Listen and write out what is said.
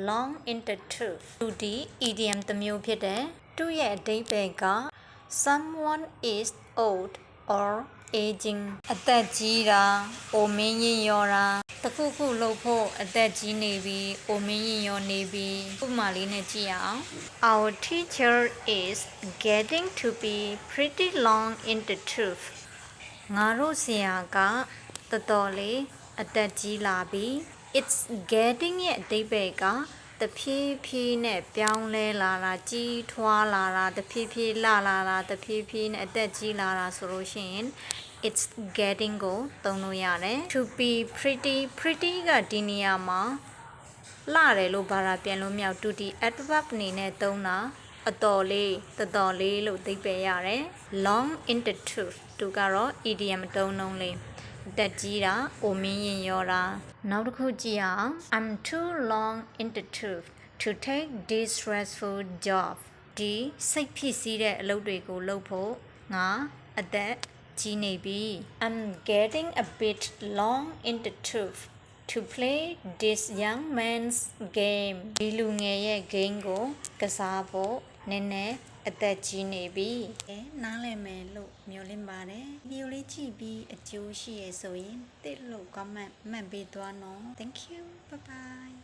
long in the tooth သူဒီ idiom တစ်မျိုးဖြစ်တယ်သူ့ရဲ့အဓိပ္ပာယ်က someone is old or aging အသက်ကြီးတာအိုမင်းရင်ရောတာတခုခုလုပ်ဖို့အသက်ကြီးနေပြီအိုမင်းရင်ရောနေပြီဥပမာလေးနဲ့ကြည့်ရအောင် Our teacher is getting to be pretty long in the tooth ငါတို့ဆရာကတော်တော်လေးအသက်ကြီးလာပြီ It's getting ရဲ့အဓိပ္ပာယ်ကတဖြည်းဖြည်းနဲ့ပြောင်းလဲလာတာကြီးထွားလာတာတဖြည်းဖြည်းလာတာတဖြည်းဖြည်းနဲ့အသက်ကြီးလာတာဆိုလို့ရှိရင် it's getting ကိုသုံးလို့ရတယ် to be pretty ကဒီနေရာမှာလှတယ်လို့ဘာသာပြန်လို့မရဘူး to ဒီ adverb အနေနဲ့သုံးတာအတော်လေးတော်တော်လေးလို့အဓိပ္ပာယ်ရတယ် long in the tooth သူကတော့ idiom အသုံးနှုန်းလေးတက်ကြီးတာအိုမင်းရင်ရောတာနောက်တစ်ခုကြည့်အောင် I'm too long in the tooth to take this stressful job ဒီစိတ်ဖြစ်စည်းတဲ့အလုပ်တွေကိုလုပ်ဖို့ငါအသက်ကြီးနေပြီ I'm getting a bit long in the tooth to play this young man's game ဒီလူငယ်ရဲ့ game ကိုကစားဖို့နည်းနည်းအသက်ကြီးနေပြီနားလည်မယ်လို့မျှော်လင့်ပါတယ်ဗီဒီယိုလေးကြည့်ပြီးအကျိုးရှိရဆိုရင်တစ်လို့ comment မှတ်ပေးသွားနော် Thank you bye bye